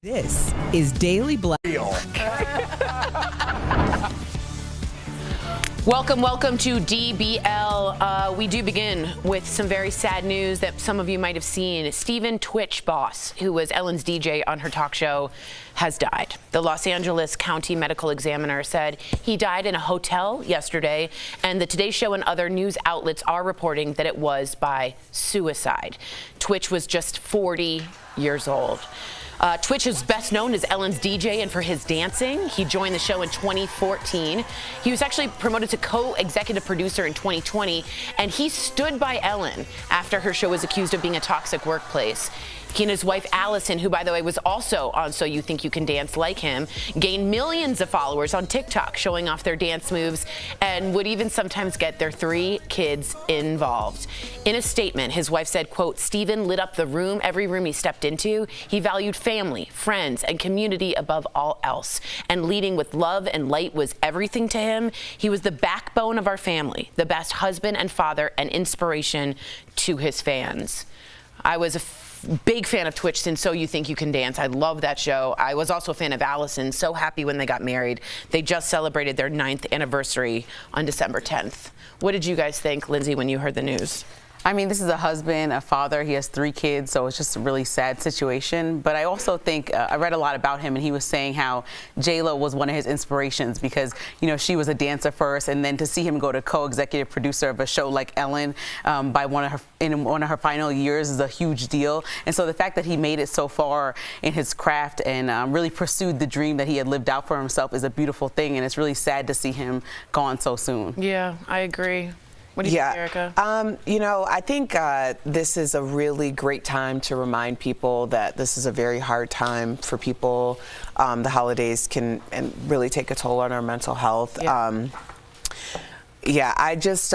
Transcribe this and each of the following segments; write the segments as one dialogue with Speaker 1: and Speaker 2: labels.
Speaker 1: This is Daily Black.
Speaker 2: Welcome to DBL. We do begin with some very sad news that some of you might have seen. Steven Twitch Boss, who was Ellen's DJ on her talk show, has died. The Los Angeles County Medical Examiner said he died in a hotel yesterday, and the Today Show and other news outlets are reporting that it was by suicide. Twitch was just 40 years old. Twitch is best known as Ellen's DJ and for his dancing. He joined the show in 2014. He was actually promoted to co-executive producer in 2020, and he stood by Ellen after her show was accused of being a toxic workplace. He and his wife, Allison, who, by the way, was also on So You Think You Can Dance Like Him, gained millions of followers on TikTok showing off their dance moves and would even sometimes get their 3 kids involved. In a statement, his wife said, quote, Steven lit up the room, every room he stepped into. He valued family, friends, and community above all else. And leading with love and light was everything to him. He was the backbone of our family, the best husband and father, and inspiration to his fans. I was a big fan of Twitch since So You Think You Can Dance. I love that show. I was also a fan of Allison. So happy when they got married. They just celebrated their 9th anniversary on December 10th. What did you guys think, Lindsay, when you heard the news?
Speaker 3: I mean, this is a husband, a father. He has 3 kids, so it's just a really sad situation. But I also think I read a lot about him, and he was saying how J-Lo was one of his inspirations because, you know, she was a dancer first, and then to see him go to co-executive producer of a show like Ellen by one of her final years is a huge deal. And so the fact that he made it so far in his craft and really pursued the dream that he had lived out for himself is a beautiful thing, and it's really sad to see him gone so soon.
Speaker 2: Yeah, I agree. What do you think, Erica?
Speaker 4: You know, I think this is a really great time to remind people that this is a very hard time for people. The holidays can really take a toll on our mental health. Yeah, I just,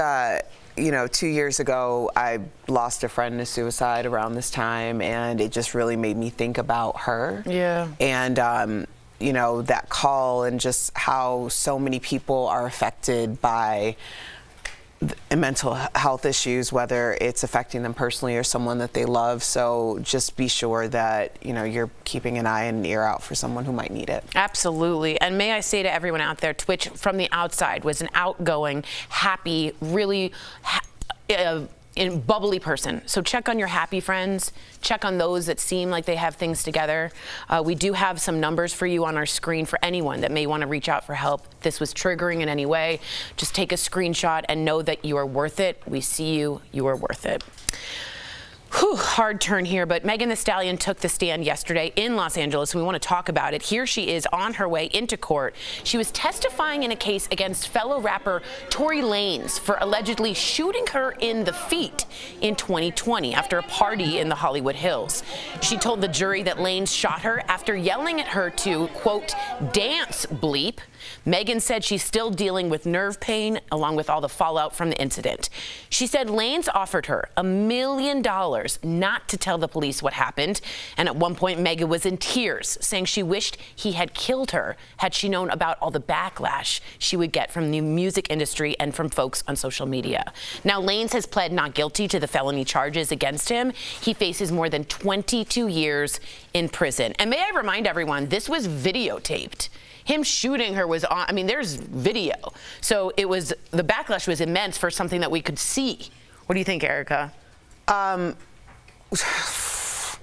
Speaker 4: you know, 2 years ago, I lost a friend to suicide around this time, and it just really made me think about her.
Speaker 2: Yeah.
Speaker 4: And, you know, that call and just how so many people are affected by mental health issues, whether it's affecting them personally or someone that they love. So just be sure that, you know, you're keeping an eye and an ear out for someone who might need it.
Speaker 2: Absolutely. And may I say to everyone out there, Twitch from the outside was an outgoing, happy, really bubbly person. So check on your happy friends. Check on those that seem like they have things together. We do have some numbers for you on our screen for anyone that may want to reach out for help. If this was triggering in any way, just take a screenshot and know that you are worth it. We see you. You are worth it. Whew, hard turn here, but Megan Thee Stallion took the stand yesterday in Los Angeles. We want to talk about it. Here she is on her way into court. She was testifying in a case against fellow rapper Tory Lanez for allegedly shooting her in the feet in 2020 after a party in the Hollywood Hills. She told the jury that Lanez shot her after yelling at her to, quote, dance bleep. Megan said she's still dealing with nerve pain along with all the fallout from the incident. She said Lanez offered her $1 million not to tell the police what happened. And at one point, Megan was in tears, saying she wished he had killed her had she known about all the backlash she would get from the music industry and from folks on social media. Now, Lanez has pled not guilty to the felony charges against him. He faces more than 22 years in prison. And may I remind everyone, this was videotaped. Him shooting her was on, I mean, there's video. So it was, the backlash was immense for something that we could see. What do you think, Erica?
Speaker 4: It's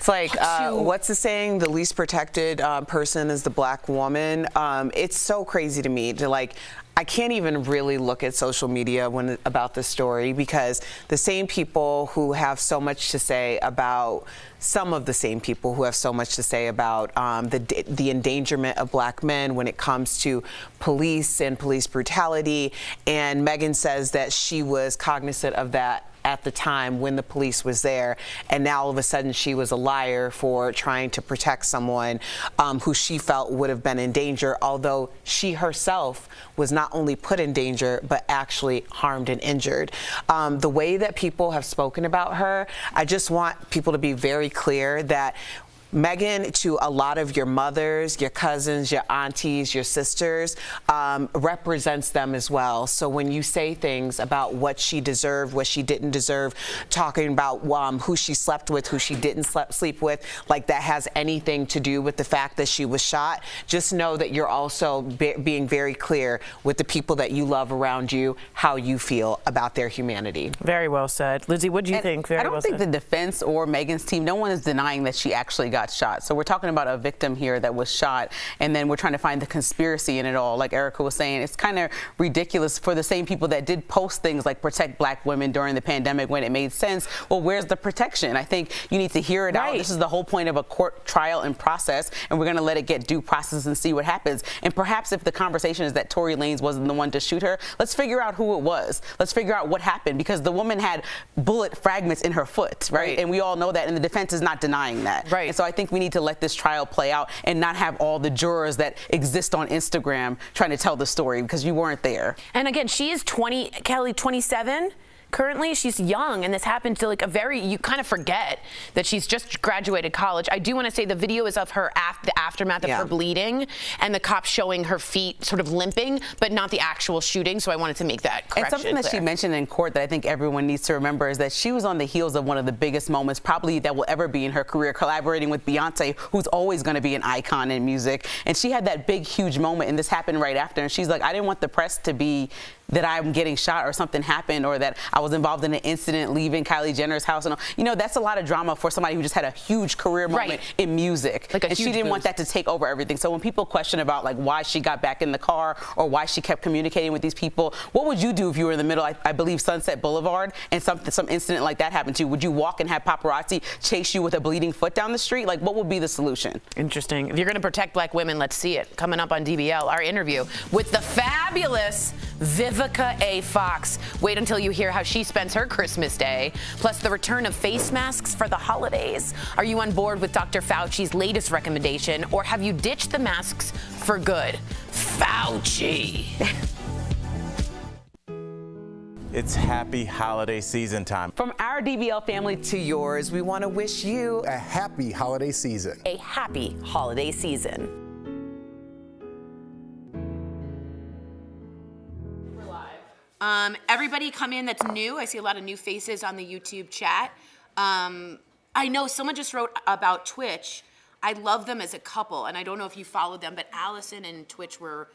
Speaker 4: like, what's the saying? The least protected person is the black woman. It's so crazy to me to like, I can't even really look at social media about this story because the same people who have so much to say about some of the same people who have so much to say about the endangerment of black men when it comes to police and police brutality. And Megan says that she was cognizant of that at the time when the police was there, and now all of a sudden she was a liar for trying to protect someone who she felt would have been in danger, although she herself was not only put in danger but actually harmed and injured. The way that people have spoken about her, I just want people to be very clear that Megan, to a lot of your mothers, your cousins, your aunties, your sisters, represents them as well. So when you say things about what she deserved, what she didn't deserve, talking about who she slept with, who she didn't sleep with, like that has anything to do with the fact that she was shot, just know that you're also being very clear with the people that you love around you, how you feel about their humanity.
Speaker 5: Very well said. Lizzie, what do you think?
Speaker 3: I don't think the defense or Megan's team, no one is denying that she actually got shot. So we're talking about a victim here that was shot, and then we're trying to find the conspiracy in it all. Like Erica was saying, it's kind of ridiculous for the same people that did post things like protect black women during the pandemic when it made sense. Well, where's the protection? I think you need to hear it out. This is the whole point of a court trial and process, and we're going to let it get due process and see what happens. And perhaps if the conversation is that Tory Lanez wasn't the one to shoot her, let's figure out who it was. Let's figure out what happened, because the woman had bullet fragments in her foot, right? And we all know that, and the defense is not denying that. And so I think we need to let this trial play out and not have all the jurors that exist on Instagram trying to tell the story, because you weren't there.
Speaker 2: And again, she is 20, Kelly, 27. Currently, she's young, and this happened to like you kind of forget that she's just graduated college. I do want to say the video is of her the aftermath of her bleeding and the cops showing her feet sort of limping, but not the actual shooting. So I wanted to make that correction.
Speaker 3: And something that she mentioned in court that I think everyone needs to remember is that she was on the heels of one of the biggest moments probably that will ever be in her career, collaborating with Beyonce, who's always going to be an icon in music. And she had that big, huge moment, and this happened right after. And she's like, I didn't want the press to be that I'm getting shot or something happened or that I was involved in an incident leaving Kylie Jenner's house. And you know, that's a lot of drama for somebody who just had a huge career moment in music. And she didn't want that to take over everything. So when people question about like why she got back in the car or why she kept communicating with these people, what would you do if you were in the middle, I believe, Sunset Boulevard, and some incident like that happened to you? Would you walk and have paparazzi chase you with a bleeding foot down the street? Like, what would be the solution?
Speaker 2: Interesting. If you're going to protect black women, let's see it. Coming up on DBL, our interview with the fabulous Vivica A. Fox. Wait until you hear how she spends her Christmas day, plus the return of face masks for the holidays. Are you on board with Dr. Fauci's latest recommendation, or have you ditched the masks for good? Fauci.
Speaker 6: It's happy holiday season time.
Speaker 3: From our DBL family
Speaker 4: to yours, we want to wish you
Speaker 7: a happy holiday season.
Speaker 2: A happy holiday season. Everybody come in that's new. I see a lot of new faces on the YouTube chat. I know someone just wrote about Twitch. I love them as a couple, and I don't know if you followed them, but Allison and Twitch were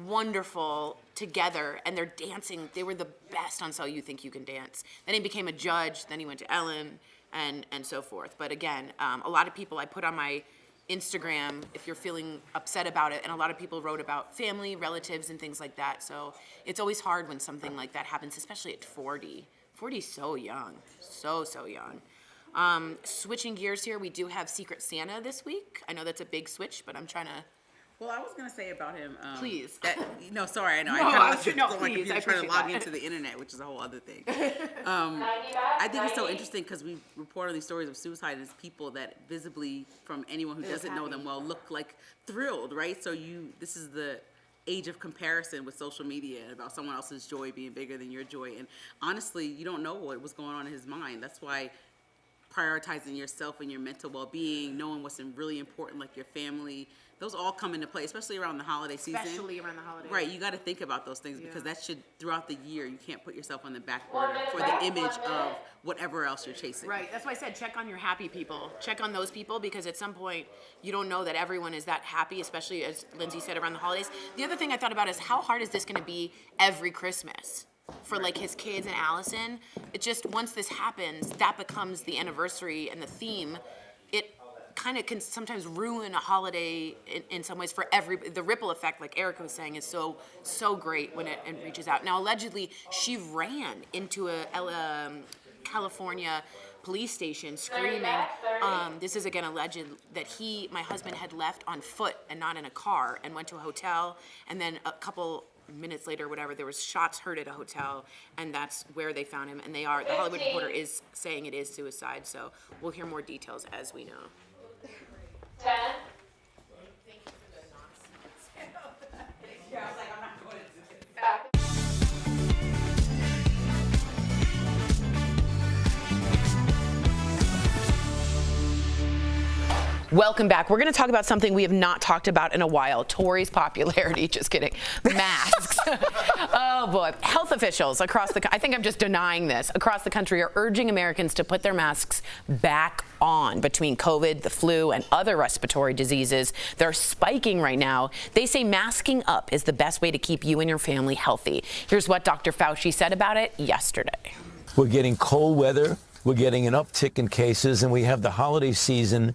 Speaker 2: wonderful together, and they're dancing. They were the best on So You Think You Can Dance. Then he became a judge, then he went to Ellen, and so forth. But again, a lot of people I put on my Instagram if you're feeling upset about it, and a lot of people wrote about family, relatives, and things like that. So it's always hard when something like that happens, especially at 40. 40 is so young, so young. Switching gears here, we do have Secret Santa this week. I know that's a big switch, but I'm trying to.
Speaker 3: Well, I was going to say about him.
Speaker 2: Please.
Speaker 3: No, sorry, I know.
Speaker 2: No,
Speaker 3: I kind
Speaker 2: no,
Speaker 3: of on my
Speaker 2: please,
Speaker 3: computer
Speaker 2: I
Speaker 3: trying to log
Speaker 2: appreciate
Speaker 3: into the internet, which is a whole other thing. I think it's so interesting because we report on these stories of suicide as people that visibly, from anyone who doesn't know them well, look like thrilled, right? So this is the age of comparison with social media about someone else's joy being bigger than your joy. And honestly, you don't know what was going on in his mind. That's why prioritizing yourself and your mental well-being, knowing what's really important, like your family, those all come into play, especially around the holiday season.
Speaker 2: Especially around the holidays.
Speaker 3: Right, you got to think about those things because that should, throughout the year, you can't put yourself on the back burner for the image of whatever else you're chasing.
Speaker 2: Right, that's why I said check on your happy people. Check on those people because at some point you don't know that everyone is that happy, especially as Lindsay said around the holidays. The other thing I thought about is how hard is this going to be every Christmas? For like his kids and Allison, it just, once this happens, that becomes the anniversary and the theme. It kind of can sometimes ruin a holiday in some ways for the ripple effect, like Erica was saying, is so great when it reaches out. Now, allegedly, she ran into a California police station screaming. This is again alleged that my husband had left on foot and not in a car and went to a hotel, and then a couple minutes later, whatever, there was shots heard at a hotel, and that's where they found him. And the Hollywood Reporter is saying it is suicide, so we'll hear more details as we know. 10. Thank you for the nonsense. Yeah, I was like, I'm not going to do this. Welcome back. We're going to talk about something we have not talked about in a while. Tory's popularity. Just kidding. Masks. Oh, boy. Health officials across the I think I'm just denying this. Across the country are urging Americans to put their masks back on. Between COVID, the flu, and other respiratory diseases, they're spiking right now. They say masking up is the best way to keep you and your family healthy. Here's what Dr. Fauci said about it yesterday.
Speaker 8: We're getting cold weather. We're getting an uptick in cases, and we have the holiday season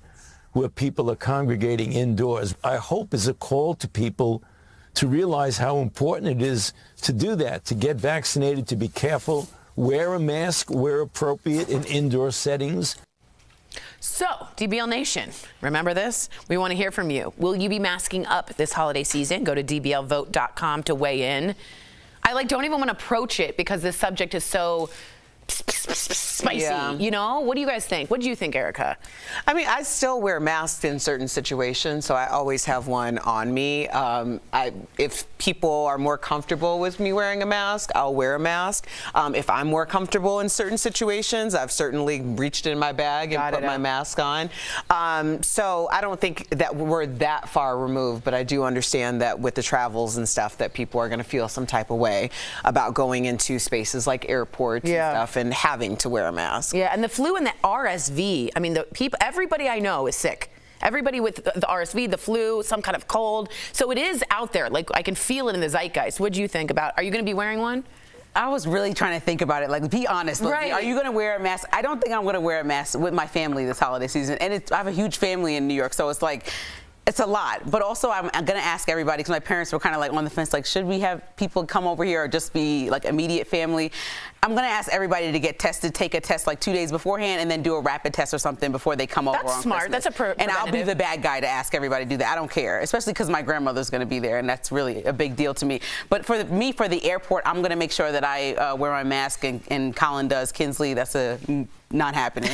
Speaker 8: where people are congregating indoors. I hope is a call to people to realize how important it is to do that, to get vaccinated, to be careful, wear a mask where appropriate in indoor settings.
Speaker 2: So, DBL Nation, remember this? We want to hear from you. Will you be masking up this holiday season? Go to dblvote.com to weigh in. I don't even want to approach it because this subject is so spicy, you know? What do you guys think? What do you think, Erica?
Speaker 4: I mean, I still wear masks in certain situations, so I always have one on me. If people are more comfortable with me wearing a mask, I'll wear a mask. If I'm more comfortable in certain situations, I've certainly reached in my bag and put my mask on. So I don't think that we're that far removed, but I do understand that with the travels and stuff that people are going to feel some type of way about going into spaces like airports and stuff and having to wear a mask.
Speaker 2: Yeah, and the flu and the RSV, I mean, everybody I know is sick. Everybody with the RSV, the flu, some kind of cold. So it is out there. I can feel it in the zeitgeist. What do you think about? Are you going to be wearing one?
Speaker 3: I was really trying to think about it. Be honest.
Speaker 2: Right.
Speaker 3: Are you going to wear a mask? I don't think I'm going to wear a mask with my family this holiday season. And I have a huge family in New York, so it's a lot. But also, I'm going to ask everybody, because my parents were kind of on the fence, should we have people come over here or just be immediate family? I'm going to ask everybody to get tested, take a test 2 days beforehand, and then do a rapid test or something before they come over on
Speaker 2: smart.
Speaker 3: Christmas.
Speaker 2: That's
Speaker 3: And I'll be the bad guy to ask everybody to do that. I don't care, especially because my grandmother's going to be there, and that's really a big deal to me. But for the airport, I'm going to make sure that I wear my mask, and Colin does. Kinsley, that's not happening.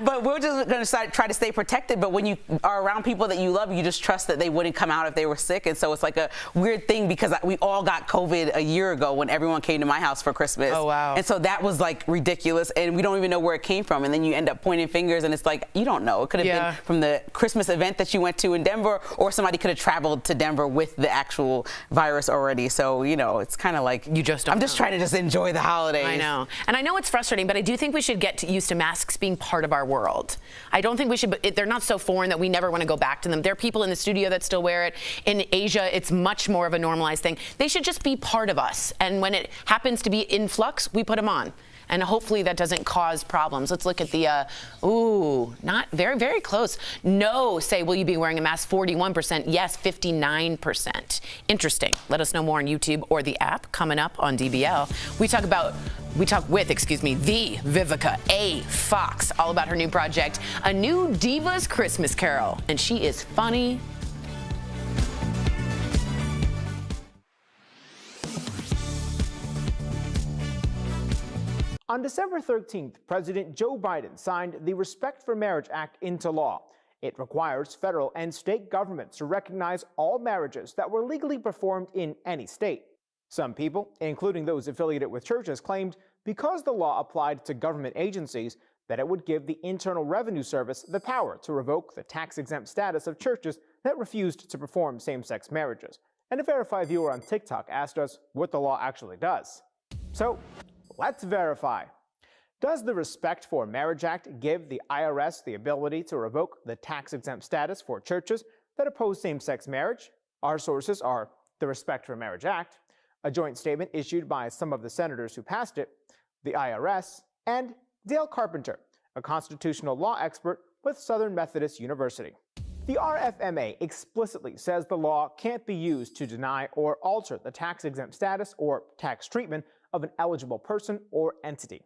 Speaker 3: But we're just going to try to stay protected. But when you are around people that you love, you just trust that they wouldn't come out if they were sick. And so it's a weird thing, because we all got COVID a year ago when everyone came to my house for Christmas.
Speaker 2: Oh, wow.
Speaker 3: And so that was ridiculous. And we don't even know where it came from. And then you end up pointing fingers, and it's you don't know. It could have been from the Christmas event that you went to in Denver, or somebody could have traveled to Denver with the actual virus already. So, it's kind of
Speaker 2: you just don't
Speaker 3: I'm just trying to enjoy the holidays.
Speaker 2: I know. And I know it's frustrating, but I do think we should get used to masks being part of our world. I don't think we should, they're not so foreign that we never want to go back to them. There are people in the studio that still wear it. In Asia, it's much more of a normalized thing. They should just be part of us. And when it happens to be in flux, we put them on. And hopefully that doesn't cause problems. Let's look at the, not very, very close. No, say, will you be wearing a mask? 41%. Yes, 59%. Interesting. Let us know more on YouTube or the app coming up on DBL. We talk with the Vivica A. Fox, all about her new project, A New Divas Christmas Carol. And she is funny.
Speaker 9: On December 13th, President Joe Biden signed the Respect for Marriage Act into law. It requires federal and state governments to recognize all marriages that were legally performed in any state. Some people, including those affiliated with churches, claimed because the law applied to government agencies that it would give the Internal Revenue Service the power to revoke the tax-exempt status of churches that refused to perform same-sex marriages. And a Verify viewer on TikTok asked us what the law actually does. So, let's verify. Does the Respect for Marriage Act give the IRS the ability to revoke the tax-exempt status for churches that oppose same-sex marriage? Our sources are the Respect for Marriage Act, a joint statement issued by some of the senators who passed it, the IRS, and Dale Carpenter, a constitutional law expert with Southern Methodist University. The RFMA explicitly says the law can't be used to deny or alter the tax-exempt status or tax treatment of an eligible person or entity.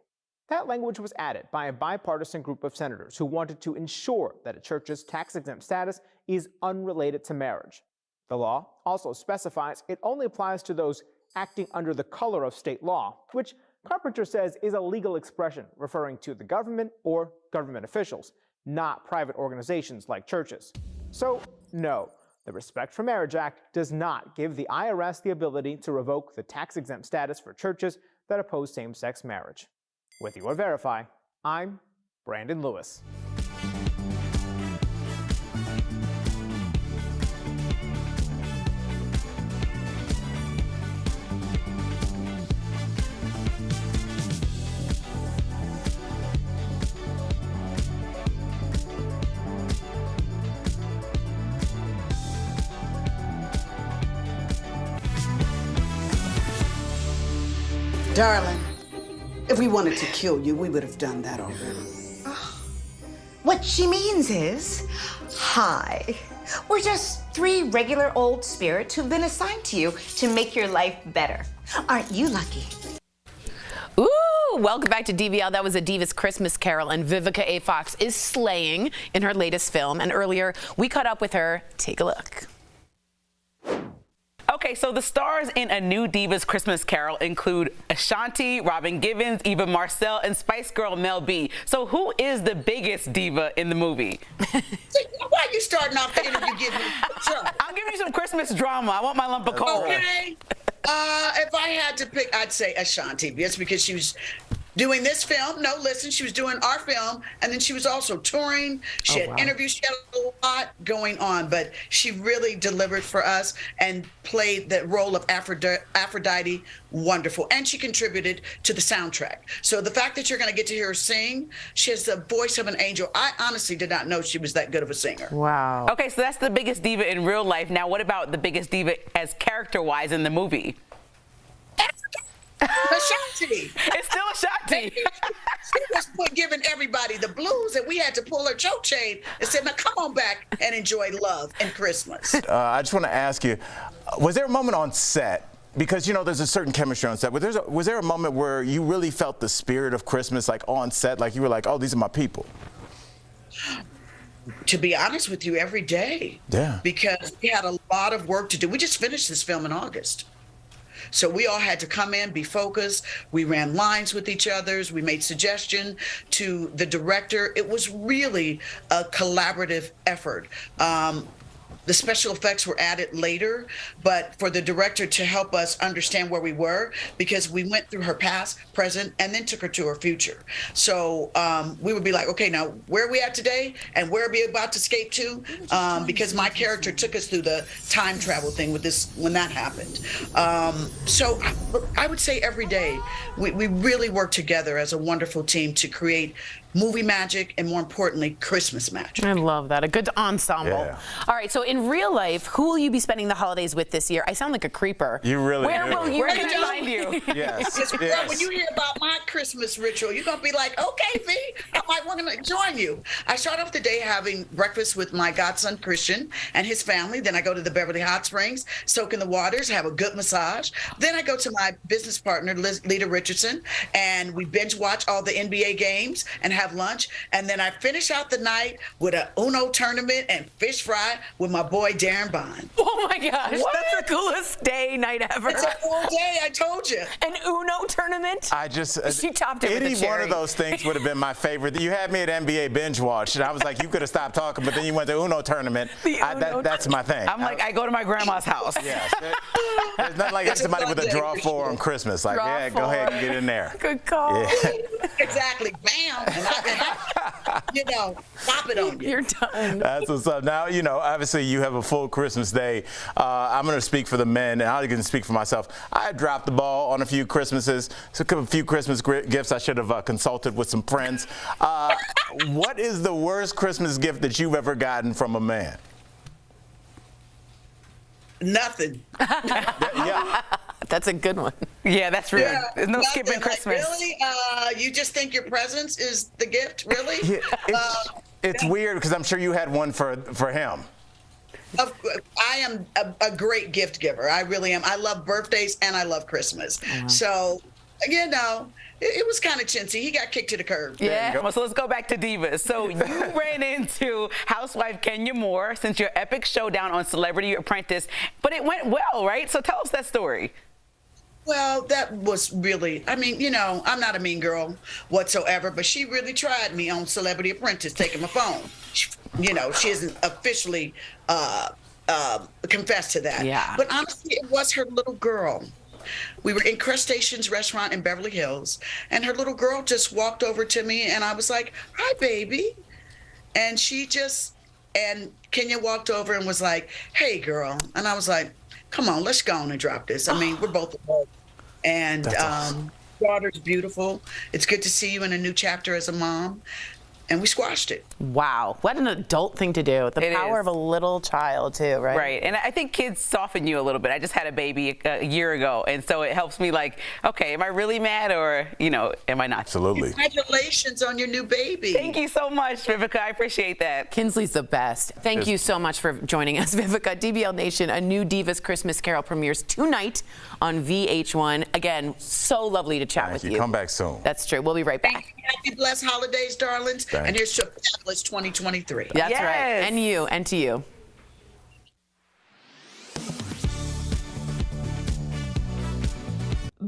Speaker 9: That language was added by a bipartisan group of senators who wanted to ensure that a church's tax-exempt status is unrelated to marriage. The law also specifies it only applies to those acting under the color of state law, which Carpenter says is a legal expression referring to the government or government officials, not private organizations like churches. So, no, the Respect for Marriage Act does not give the IRS the ability to revoke the tax-exempt status for churches that oppose same-sex marriage. With your Verify, I'm Brandon Lewis.
Speaker 10: Darling, if we wanted to kill you, we would have done that already.
Speaker 11: What she means is, hi, we're just 3 regular old spirits who've been assigned to you to make your life better. Aren't you lucky?
Speaker 2: Ooh, welcome back to DBL. That was a Divas Christmas Carol, and Vivica A. Fox is slaying in her latest film. And earlier, we caught up with her. Take a look.
Speaker 3: Okay, so the stars in A New Divas Christmas Carol include Ashanti, Robin Givens, Eva Marcel, and Spice Girl Mel B. So who is the biggest diva in the movie?
Speaker 10: Why are you starting off the interview giving me trouble?
Speaker 3: I'm giving you some Christmas drama. I want my lump of coal.
Speaker 10: Okay. If I had to pick, I'd say Ashanti, just because she was doing this film. No, listen, she was doing our film, and then she was also touring. She had interviews. She had a lot going on, but she really delivered for us and played the role of Aphrodite wonderful. And she contributed to the soundtrack. So the fact that you're going to get to hear her sing, she has the voice of an angel. I honestly did not know she was that good of a singer.
Speaker 5: Wow.
Speaker 3: Okay, so that's the biggest diva in real life. Now, what about the biggest diva as character-wise in the movie?
Speaker 10: Ashanti.
Speaker 3: It's still Ashanti.
Speaker 10: She was giving everybody the blues, and we had to pull her choke chain and said, now come on back and enjoy love and Christmas.
Speaker 6: I just want to ask you, was there a moment on set, because, you know, there's a certain chemistry on set, but was there a moment where you really felt the spirit of Christmas, like on set, like you were like, oh, these are my people?
Speaker 10: To be honest with you, every day.
Speaker 6: Yeah.
Speaker 10: Because we had a lot of work to do. We just finished this film in August. So we all had to come in, be focused. We ran lines with each other. We made suggestions to the director. It was really a collaborative effort. The special effects were added later, but for the director to help us understand where we were, because we went through her past, present, and then took her to her future. So we would be like, okay, now where are we at today, and where are we about to escape to? Because my character took us through the time travel thing with this when that happened. So I would say every day we really work together as a wonderful team to create movie magic, and more importantly, Christmas magic.
Speaker 2: I love that. A good ensemble.
Speaker 6: Yeah.
Speaker 2: All right, so in real life, who will you be spending the holidays with this year? I sound like a creeper.
Speaker 6: You really
Speaker 2: Where
Speaker 6: do.
Speaker 2: will you?
Speaker 3: Where can I find you?
Speaker 6: Yes.
Speaker 10: When you hear about my Christmas ritual, you're going to be like, okay, V, I might want to join you. I start off the day having breakfast with my godson, Christian, and his family. Then I go to the Beverly Hot Springs, soak in the waters, have a good massage. Then I go to my business partner, Lita Richardson, and we binge watch all the NBA games and have lunch. And then I finish out the night with a Uno tournament and fish fry with my boy Darren Bond.
Speaker 2: Oh my gosh, that's the coolest night ever.
Speaker 10: It's a full day, I told you.
Speaker 2: An Uno tournament?
Speaker 6: I just,
Speaker 2: She topped it with a
Speaker 6: any
Speaker 2: cherry.
Speaker 6: one of those things would have been my favorite. You had me at NBA binge watch, and I was like, you could have stopped talking, but then you went to Uno tournament. That's my thing.
Speaker 3: I'm like, I go to my grandma's house.
Speaker 6: Yes. There's nothing like somebody with a draw four on Christmas. Like,
Speaker 2: Draw
Speaker 6: yeah, go ahead and get in there.
Speaker 2: Good call.
Speaker 6: Yeah.
Speaker 10: Exactly. Bam. And I, you know, pop it on you.
Speaker 2: You're done.
Speaker 6: That's what's up. Now, you know, obviously you have a full Christmas day. I'm going to speak for the men, and I can speak for myself. I dropped the ball on a few Christmases. So a few Christmas gifts I should have consulted with some friends. What is the worst Christmas gift that you've ever gotten from a man?
Speaker 10: Nothing.
Speaker 6: Yeah.
Speaker 2: That's a good one.
Speaker 3: Yeah, that's real.
Speaker 10: Yeah,
Speaker 3: There's no
Speaker 10: nothing.
Speaker 3: skipping Christmas.
Speaker 10: Like, really? You just think your presence is the gift? Really?
Speaker 6: Yeah, it's weird because I'm sure you had one for him.
Speaker 10: I am a great gift giver. I really am. I love birthdays and I love Christmas. So, you know, it was kind of chintzy. He got kicked to the curb.
Speaker 3: Yeah. Well, so let's go back to divas. So you ran into housewife Kenya Moore since your epic showdown on Celebrity Apprentice, but it went well, right? So tell us that story.
Speaker 10: Well, that was really, I mean, you know, I'm not a mean girl whatsoever, but she really tried me on Celebrity Apprentice, taking my phone. You know, she hasn't officially confessed to that.
Speaker 2: Yeah.
Speaker 10: But honestly, it was her little girl. We were in Crustacean's restaurant in Beverly Hills, and her little girl just walked over to me, and I was like, hi, baby. And and Kenya walked over and was like, hey, girl. And I was like, come on, let's go on and drop this. I mean, we're both adults. And
Speaker 6: awesome.
Speaker 10: daughter's beautiful. It's good to see you in a new chapter as a mom. and we squashed it.
Speaker 2: Wow, what an adult thing to do. The
Speaker 3: It
Speaker 2: power
Speaker 3: is.
Speaker 2: of a little child too, right?
Speaker 3: Right, and I think kids soften you a little bit. I just had a baby a year ago, and so it helps me like, okay, am I really mad or, am I not?
Speaker 6: Absolutely.
Speaker 10: Congratulations on your new baby.
Speaker 3: Thank you so much, Vivica. I appreciate that.
Speaker 2: Kinsley's the best. Thank you so much for joining us, Vivica. DBL Nation, a new Divas Christmas Carol premieres tonight on VH1. Again, so lovely to chat with you.
Speaker 6: Come back soon.
Speaker 2: That's true. We'll be right back.
Speaker 10: Thank you. Happy blessed holidays, darlings. And here's your fabulous 2023.
Speaker 2: That's
Speaker 3: Yes.
Speaker 2: right. And you, and to you.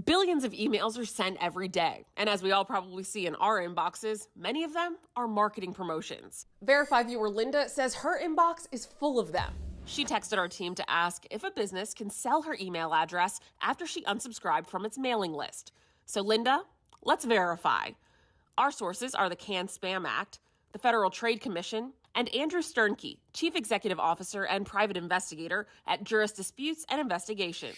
Speaker 12: Billions of emails are sent every day, and as we all probably see in our inboxes, many of them are marketing promotions. Verify viewer Linda says her inbox is full of them. She texted our team to ask if a business can sell her email address after she unsubscribed from its mailing list. So Linda, let's verify. Our sources are the Canned Spam Act, the Federal Trade Commission, and Andrew Sternke, Chief Executive Officer and Private Investigator at Juris Disputes and Investigations.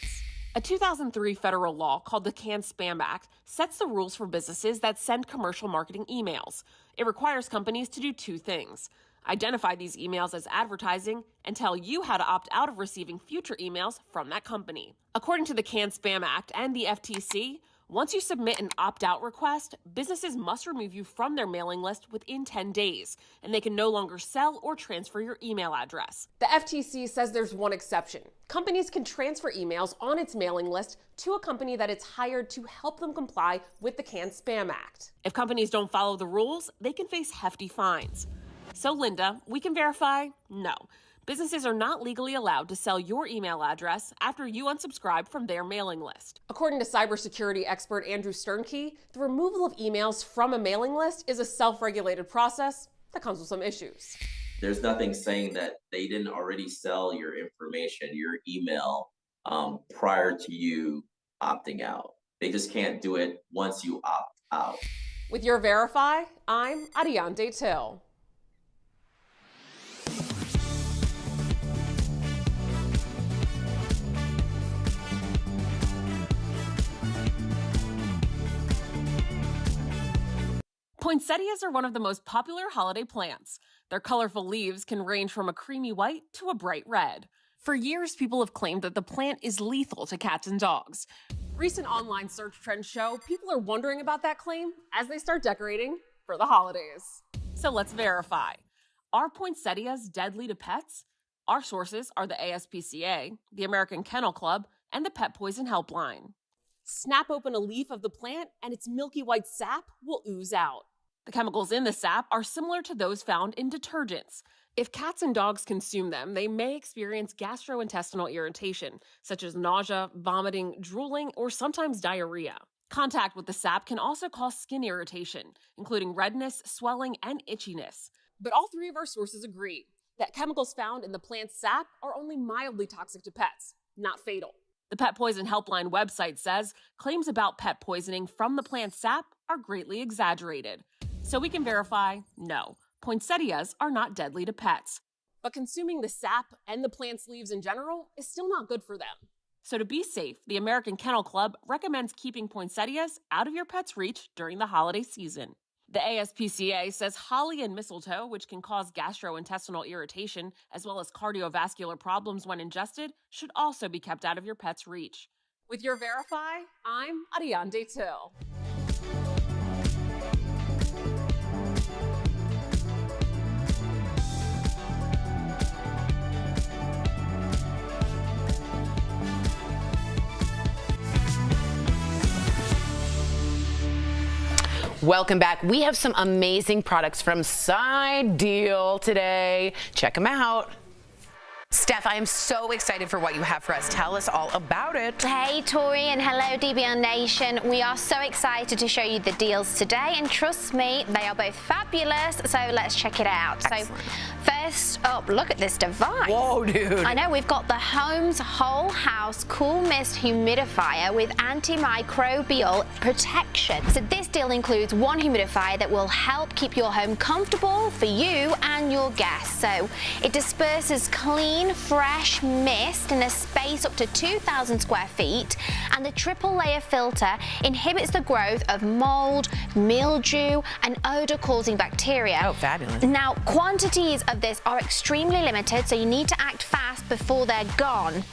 Speaker 12: A 2003 federal law called the Canned Spam Act sets the rules for businesses that send commercial marketing emails. It requires companies to do two things: identify these emails as advertising and tell you how to opt out of receiving future emails from that company. According to the Canned Spam Act and the FTC, once you submit an opt-out request, businesses must remove you from their mailing list within 10 days, and they can no longer sell or transfer your email address. The FTC says there's one exception. Companies can transfer emails on its mailing list to a company that it's hired to help them comply with the Canned Spam Act. If companies don't follow the rules, they can face hefty fines. So Linda, we can verify, no. Businesses are not legally allowed to sell your email address after you unsubscribe from their mailing list. According to cybersecurity expert Andrew Sternke, the removal of emails from a mailing list is a self-regulated process that comes with some issues.
Speaker 13: There's nothing saying that they didn't already sell your information, your email, prior to you opting out. They just can't do it once you opt out.
Speaker 12: With your Verify, I'm Ariane Till. Poinsettias are one of the most popular holiday plants. Their colorful leaves can range from a creamy white to a bright red. For years, people have claimed that the plant is lethal to cats and dogs. Recent online search trends show people are wondering about that claim as they start decorating for the holidays. So let's verify. Are poinsettias deadly to pets? Our sources are the ASPCA, the American Kennel Club, and the Pet Poison Helpline. Snap open a leaf of the plant and its milky white sap will ooze out. The chemicals in the sap are similar to those found in detergents. If cats and dogs consume them, they may experience gastrointestinal irritation, such as nausea, vomiting, drooling, or sometimes diarrhea. Contact with the sap can also cause skin irritation, including redness, swelling, and itchiness. But all three of our sources agree that chemicals found in the plant's sap are only mildly toxic to pets, not fatal. The Pet Poison Helpline website says claims about pet poisoning from the plant's sap are greatly exaggerated. So we can verify, no, poinsettias are not deadly to pets. But consuming the sap and the plant's leaves in general is still not good for them. So to be safe, the American Kennel Club recommends keeping poinsettias out of your pet's reach during the holiday season. The ASPCA says holly and mistletoe, which can cause gastrointestinal irritation as well as cardiovascular problems when ingested, should also be kept out of your pet's reach. With your Verify, I'm Ariane Till.
Speaker 2: Welcome back. We have some amazing products from Side Deal today. Check them out. Steph, I am so excited for what you have for us. Tell us all about it.
Speaker 14: Hey, Tori, and hello, DBL Nation. We are so excited to show you the deals today, and trust me, they are both fabulous, so let's check it out.
Speaker 2: Excellent.
Speaker 14: So, First up, look at this device.
Speaker 2: Whoa, dude.
Speaker 14: I know, we've got the Home's Whole House Cool Mist Humidifier with antimicrobial protection. So this deal includes one humidifier that will help keep your home comfortable for you and your guests. So it disperses clean, fresh mist in a space up to 2,000 square feet, and the triple layer filter inhibits the growth of mold, mildew, and odor-causing bacteria.
Speaker 2: Oh, fabulous.
Speaker 14: Now, quantities of this are extremely limited, so you need to act fast before they're gone.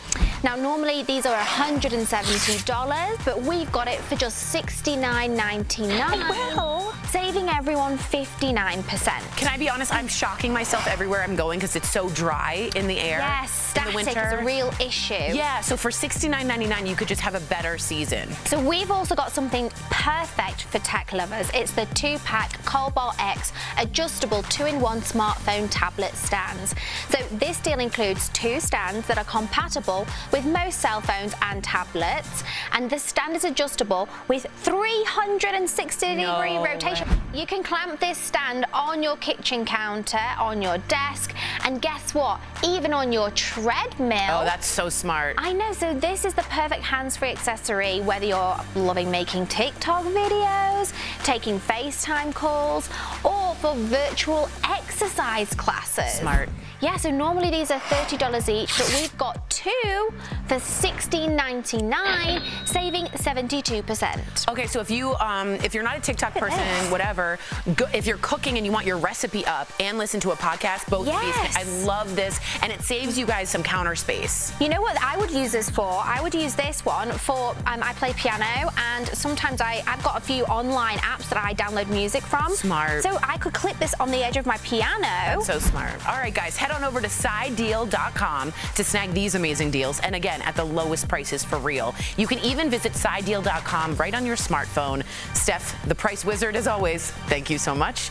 Speaker 14: Now, normally these are $170, but we've got it for just $69.99, saving everyone 59%.
Speaker 2: Can I be honest? I'm shocking myself everywhere I'm going because it's so dry in the air.
Speaker 14: Yes,
Speaker 2: in the
Speaker 14: static
Speaker 2: winter.
Speaker 14: is a real issue.
Speaker 2: Yeah, so for $69.99, you could just have a better season.
Speaker 14: So we've also got something perfect for tech lovers. It's the 2-pack Cobalt X adjustable 2-in-1 smartphone tablet stands. So this deal includes 2 stands that are compatible with most cell phones and tablets, and the stand is adjustable with 360-degree rotation. You can clamp this stand on your kitchen counter, on your desk, and guess what? Even on your treadmill.
Speaker 2: Oh, that's so smart.
Speaker 14: I know, so this is the perfect hands-free accessory, whether you're loving making TikTok videos, taking FaceTime calls, or for virtual exercise classes.
Speaker 2: Smart.
Speaker 14: Yeah, so normally these are $30 each, but we've got 2 for $16.99, saving 72%.
Speaker 2: Okay, so if you're not a TikTok person, whatever, if you're cooking and you want your recipe up and listen to a podcast, both of these, I love this, and it saves you guys some counter space.
Speaker 14: You know what I would use this for? I would use this one for, I play piano, and sometimes I've got a few online apps that I download music from.
Speaker 2: Smart.
Speaker 14: So I could clip this on the edge of my piano.
Speaker 2: That's so smart. All right, guys, head on over to sidedeal.com to snag these amazing deals, and again, at the lowest prices for real. You can even visit sidedeal.com right on your smartphone. Steph, the price wizard, as always, thank you so much.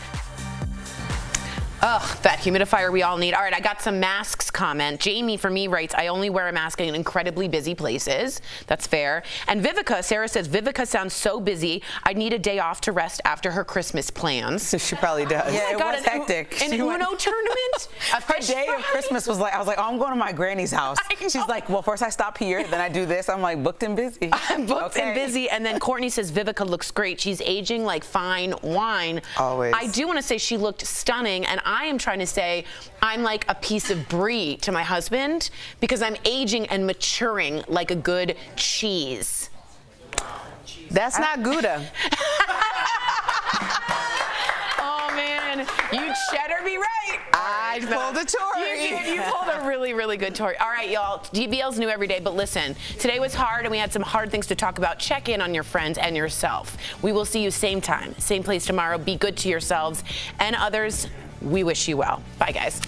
Speaker 2: Ugh, that humidifier we all need. All right, I got some masks comment. Jamie, for me, writes, I only wear a mask in incredibly busy places. That's fair. And Vivica, Sarah says, Vivica sounds so busy. I need a day off to rest after her Christmas plans.
Speaker 3: She probably does. Yeah, it was hectic.
Speaker 2: An Uno tournament?
Speaker 3: Her day of Christmas was like, I was like, oh, I'm going to my granny's house. She's like, well, first I stop here, then I do this. I'm like, booked and busy.
Speaker 2: I'm booked and busy. And then Courtney says, Vivica looks great. She's aging like fine wine.
Speaker 4: Always.
Speaker 2: I do want to say she looked stunning, and I am trying to say I'm like a piece of brie to my husband because I'm aging and maturing like a good cheese.
Speaker 4: That's not Gouda.
Speaker 2: Oh man, you cheddar be right.
Speaker 4: I pulled a Tory.
Speaker 2: You pulled a really, really good Tory. All right, y'all. DBL's new every day, but listen, today was hard and we had some hard things to talk about. Check in on your friends and yourself. We will see you same time, same place tomorrow. Be good to yourselves and others. We wish you well. Bye, guys.